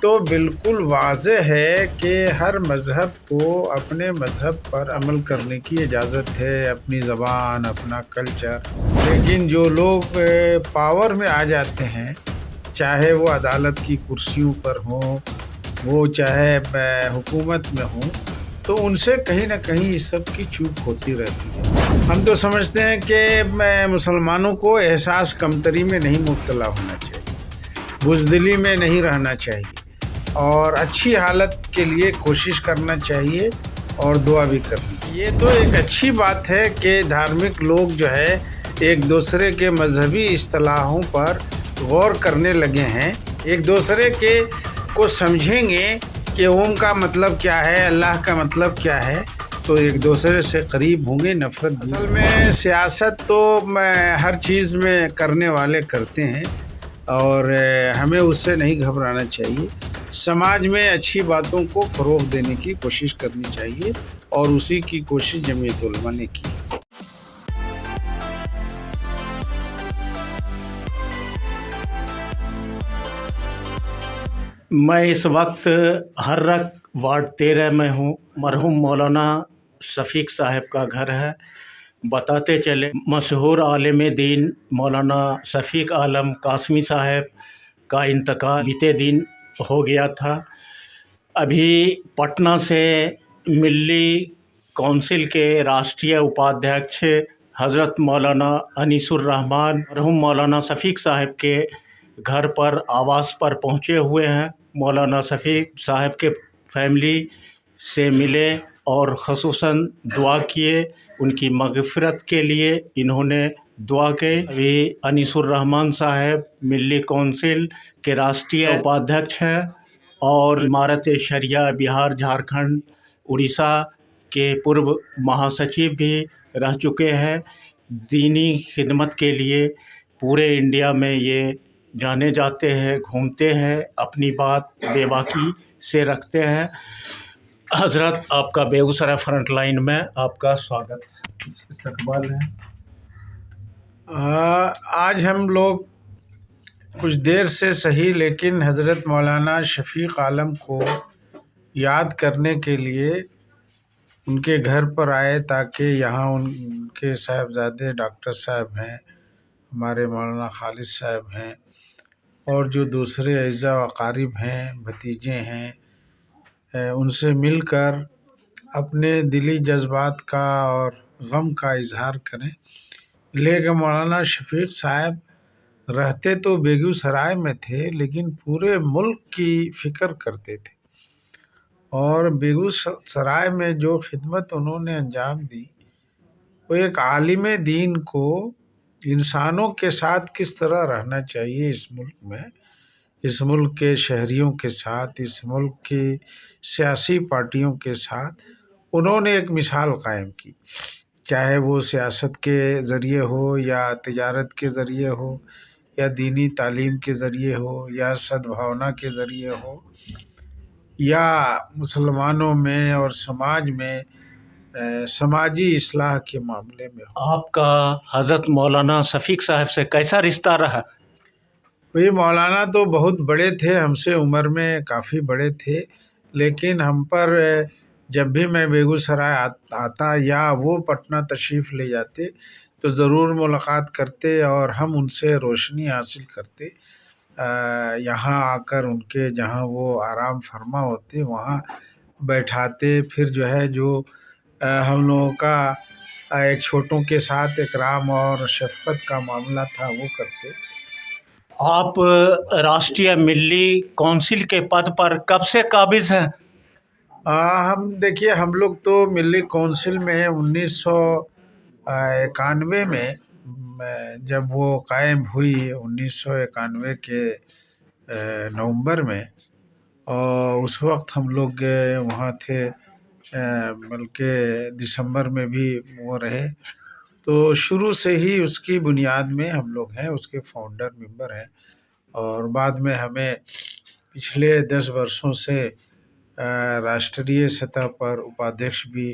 تو بالکل واضح ہے کہ ہر مذہب کو اپنے مذہب پر عمل کرنے کی اجازت ہے، اپنی زبان، اپنا کلچر، لیکن جو لوگ پاور میں آ جاتے ہیں، چاہے وہ عدالت کی کرسیوں پر ہوں، وہ چاہے حکومت میں ہوں، تو ان سے کہیں نہ کہیں اس سب کی چوک ہوتی رہتی ہے۔ ہم تو سمجھتے ہیں کہ مسلمانوں کو احساس کمتری میں نہیں مبتلا ہونا چاہیے، بزدلی میں نہیں رہنا چاہیے، اور اچھی حالت کے لیے کوشش کرنا چاہیے اور دعا بھی کرنی چاہیے۔ یہ تو ایک اچھی بات ہے کہ دھارمک لوگ جو ہے ایک دوسرے کے مذہبی اصطلاحوں پر غور کرنے لگے ہیں، ایک دوسرے کو سمجھیں گے کہ اوم کا مطلب کیا ہے، اللہ کا مطلب کیا ہے، تو ایک دوسرے سے قریب ہوں گے، نفرت۔ اصل میں سیاست تو ہر چیز میں کرنے والے کرتے ہیں، اور ہمیں اس سے نہیں گھبرانا چاہیے۔ سماج میں اچھی باتوں کو فروغ دینے کی کوشش کرنی چاہیے، اور اسی کی کوشش جمعیت علماء نے کی۔ میں اس وقت حرک وارڈ 13 میں ہوں۔ مرحوم مولانا شفیق صاحب کا گھر ہے۔ بتاتے چلے مشہور عالم دین مولانا شفیق عالم قاسمی صاحب کا انتقال بیتے دن ہو گیا تھا۔ ابھی پٹنہ سے ملی کونسل کے راشٹریہ اپادھیکش حضرت مولانا انیس الرحمن مرحوم مولانا شفیق صاحب کے گھر پر آواس پر پہنچے ہوئے ہیں۔ مولانا شفیق صاحب کے فیملی سے ملے اور خصوصاً دعا کیے، ان کی مغفرت کے لیے انہوں نے دعا کی۔ ابھی انیس الرحمن صاحب ملی کونسل کے راشٹریہ اپادھیکش ہیں اور امارت شریعہ بہار، جھارکھنڈ، اڑیسہ کے پورو مہاسچیو بھی رہ چکے ہیں۔ دینی خدمت کے لیے پورے انڈیا میں یہ جانے جاتے ہیں، گھومتے ہیں، اپنی بات بے باکی سے رکھتے ہیں۔ حضرت، آپ کا بیگوسرائے فرنٹ لائن میں آپ کا سواگت استقبال ہے۔ آج ہم لوگ کچھ دیر سے صحیح لیکن حضرت مولانا شفیق عالم کو یاد کرنے کے لیے ان کے گھر پر آئے، تاکہ یہاں ان کے صاحبزادے ڈاکٹر صاحب ہیں، ہمارے مولانا خالد صاحب ہیں، اور جو دوسرے اعزاء و اقارب ہیں، بھتیجے ہیں، ان سے مل کر اپنے دلی جذبات کا اور غم کا اظہار کریں۔ لیکن مولانا شفیق صاحب رہتے تو بیگوسرائے میں تھے، لیکن پورے ملک کی فکر کرتے تھے، اور بیگوسرائے میں جو خدمت انہوں نے انجام دی، وہ ایک عالم دین کو انسانوں کے ساتھ کس طرح رہنا چاہیے اس ملک میں، اس ملک کے شہریوں کے ساتھ، اس ملک کی سیاسی پارٹیوں کے ساتھ انہوں نے ایک مثال قائم کی، چاہے وہ سیاست کے ذریعے ہو، یا تجارت کے ذریعے ہو، یا دینی تعلیم کے ذریعے ہو، یا سدبھاونا کے ذریعے ہو، یا مسلمانوں میں اور سماج میں سماجی اصلاح کے معاملے میں ہو۔ آپ کا حضرت مولانا شفیق صاحب سے کیسا رشتہ رہا؟ بھئی مولانا تو بہت بڑے تھے، ہم سے عمر میں کافی بڑے تھے، لیکن ہم پر جب بھی میں بیگوسرائے آتا یا وہ پٹنہ تشریف لے جاتے تو ضرور ملاقات کرتے، اور ہم ان سے روشنی حاصل کرتے۔ یہاں آ کر ان کے جہاں وہ آرام فرما ہوتے وہاں بیٹھاتے، پھر جو ہے جو ہم لوگوں کا ایک چھوٹوں کے ساتھ اکرام اور شفقت کا معاملہ تھا وہ کرتے۔ آپ راشٹریہ ملی کونسل کے پد پر کب سے قابض ہیں؟ دیکھیے ہم لوگ تو ملی کونسل میں 1991 میں جب وہ قائم ہوئی، 1991 کے نومبر میں، اور اس وقت ہم لوگ وہاں تھے، بلکہ دسمبر میں بھی وہ رہے، تو شروع سے ہی اس کی بنیاد میں ہم لوگ ہیں، اس کے فاؤنڈر ممبر ہیں، اور بعد میں ہمیں پچھلے 10 برسوں سے راشٹریہ سطح پر اپادھیکش بھی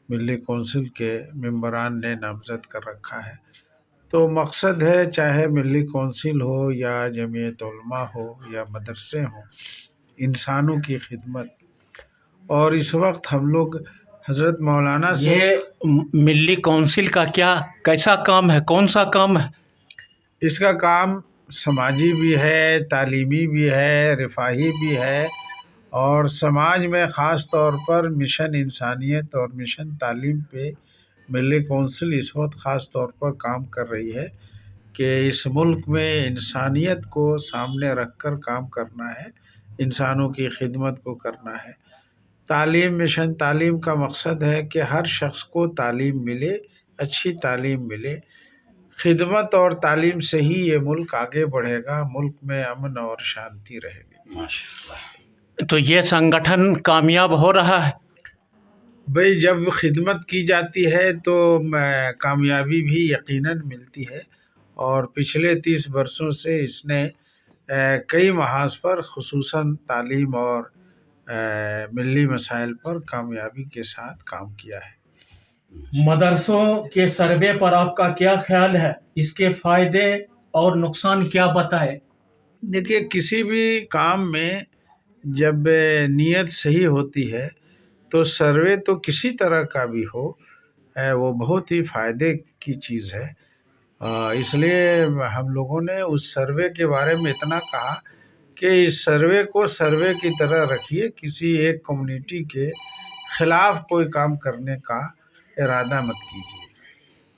ملی کونسل کے ممبران نے نامزد کر رکھا ہے۔ تو مقصد ہے چاہے ملی کونسل ہو یا جمعیت علماء ہو یا مدرسے ہوں، انسانوں کی خدمت۔ اور اس وقت ہم لوگ حضرت مولانا سے یہ ملی کونسل کا کیسا کام ہے، کون سا کام ہے؟ اس کا کام سماجی بھی ہے، تعلیمی بھی ہے، رفاہی بھی ہے، اور سماج میں خاص طور پر مشن انسانیت اور مشن تعلیم پہ ملی کونسل اس وقت خاص طور پر کام کر رہی ہے کہ اس ملک میں انسانیت کو سامنے رکھ کر کام کرنا ہے، انسانوں کی خدمت کو کرنا ہے۔ تعلیم، مشن تعلیم کا مقصد ہے کہ ہر شخص کو تعلیم ملے، اچھی تعلیم ملے۔ خدمت اور تعلیم سے ہی یہ ملک آگے بڑھے گا، ملک میں امن اور شانتی رہے گی۔ تو یہ سنگٹھن کامیاب ہو رہا ہے؟ بھئی جب خدمت کی جاتی ہے تو کامیابی بھی یقیناً ملتی ہے، اور پچھلے 30 برسوں سے اس نے کئی محاذ پر خصوصاً تعلیم اور ملی مسائل پر کامیابی کے ساتھ کام کیا ہے۔ مدرسوں کے سروے پر آپ کا کیا خیال ہے؟ اس کے فائدے اور نقصان کیا بتائے؟ دیکھیے، کسی بھی کام میں جب نیت صحیح ہوتی ہے تو سروے تو کسی طرح کا بھی ہو وہ بہت ہی فائدے کی چیز ہے۔ اس لیے ہم لوگوں نے اس سروے کے بارے میں اتنا کہا کہ اس سروے کو سروے کی طرح رکھیے، کسی ایک کمیونٹی کے خلاف کوئی کام کرنے کا ارادہ مت کیجیے۔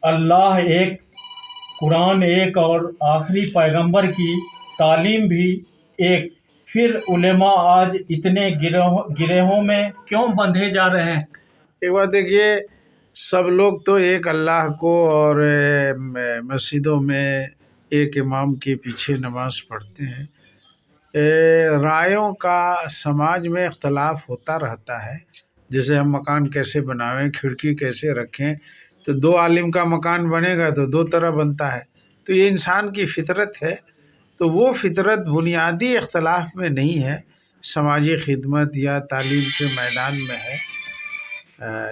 اللہ ایک، قرآن ایک، اور آخری پیغمبر کی تعلیم بھی ایک، پھر علماء آج اتنے گروہوں میں کیوں بندھے جا رہے ہیں؟ ایک بات دیکھیے، سب لوگ تو ایک اللہ کو اور مسجدوں میں ایک امام کے پیچھے نماز پڑھتے ہیں۔ رائےوں کا سماج میں اختلاف ہوتا رہتا ہے، جیسے ہم مکان کیسے بناویں، کھڑکی کیسے رکھیں، تو 2 عالم کا مکان بنے گا تو 2 طرح بنتا ہے۔ تو یہ انسان کی فطرت ہے، تو وہ فطرت بنیادی اختلاف میں نہیں ہے، سماجی خدمت یا تعلیم کے میدان میں ہے۔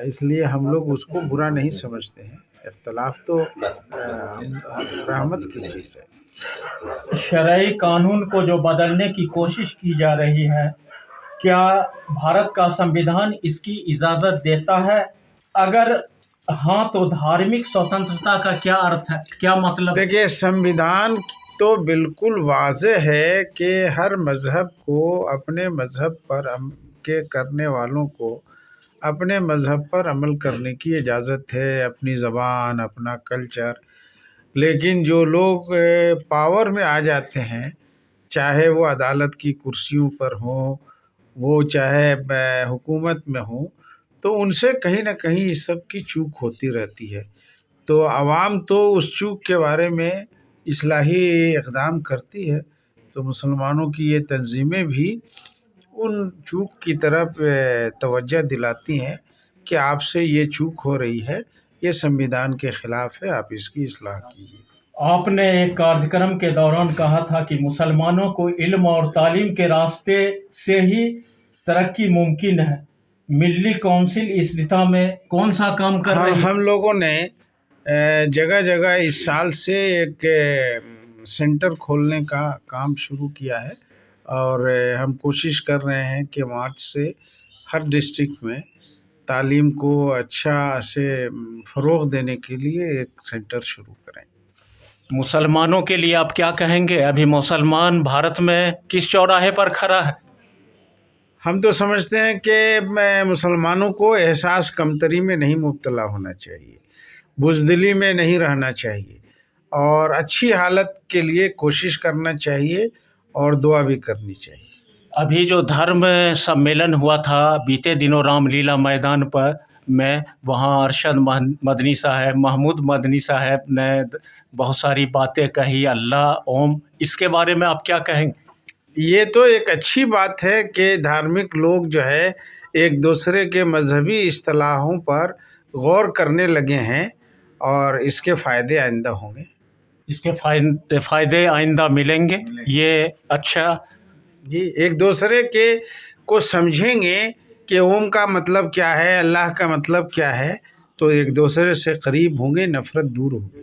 اس لیے ہم لوگ اس کو برا نہیں سمجھتے ہیں، اختلاف تو رحمت کی چیز ہے۔ شرعی قانون کو جو بدلنے کی کوشش کی جا رہی ہے، کیا بھارت کا سنویدھان اس کی اجازت دیتا ہے؟ اگر ہاں تو دھارمک سوتنترتا کا کیا ارتھ ہے، کیا مطلب؟ دیکھیے، سنویدھان تو بالکل واضح ہے کہ ہر مذہب کو اپنے مذہب پر کے کرنے والوں کو اپنے مذہب پر عمل کرنے کی اجازت ہے، اپنی زبان، اپنا کلچر۔ لیکن جو لوگ پاور میں آ جاتے ہیں، چاہے وہ عدالت کی کرسیوں پر ہوں، وہ چاہے حکومت میں ہوں، تو ان سے کہیں نہ کہیں اس سب کی چوک ہوتی رہتی ہے۔ تو عوام تو اس چوک کے بارے میں اصلاحی اقدام کرتی ہے، تو مسلمانوں کی یہ تنظیمیں بھی ان چوک کی طرف توجہ دلاتی ہیں کہ آپ سے یہ چوک ہو رہی ہے، یہ سنویدھان کے خلاف ہے، آپ اس کی اصلاح کیجیے۔ آپ نے ایک کارجکرم کے دوران کہا تھا کہ مسلمانوں کو علم اور تعلیم کے راستے سے ہی ترقی ممکن ہے۔ ملی کونسل اس دشا میں کون سا کام کر رہی ہے؟ ہم لوگوں نے جگہ جگہ اس سال سے ایک سینٹر کھولنے کا کام شروع کیا ہے، اور ہم کوشش کر رہے ہیں کہ مارچ سے ہر ڈسٹرکٹ میں تعلیم کو اچھا سے فروغ دینے کے لیے ایک سینٹر شروع کریں۔ مسلمانوں کے لیے آپ کیا کہیں گے؟ ابھی مسلمان بھارت میں کس چوراہے پر کھڑا ہے؟ ہم تو سمجھتے ہیں کہ مسلمانوں کو احساس کمتری میں نہیں مبتلا ہونا چاہیے، بزدلی میں نہیں رہنا چاہیے، اور اچھی حالت کے لیے کوشش کرنا چاہیے اور دعا بھی کرنی چاہیے۔ ابھی جو دھرم سمیلن ہوا تھا بیتے دنوں رام لیلا میدان پر میں، وہاں ارشد مدنی صاحب، محمود مدنی صاحب نے بہت ساری باتیں کہی، اللہ اوم، اس کے بارے میں آپ کیا کہیں گے؟ یہ تو ایک اچھی بات ہے کہ دھارمک لوگ جو ہے ایک دوسرے کے مذہبی اصطلاحوں پر غور کرنے لگے ہیں، اور اس کے فائدے آئندہ ہوں گے۔ اس کے فائدے آئندہ ملیں گے، یہ اچھا جی، ایک دوسرے کے کو سمجھیں گے کہ اوم کا مطلب کیا ہے، اللہ کا مطلب کیا ہے، تو ایک دوسرے سے قریب ہوں گے، نفرت دور ہوگی۔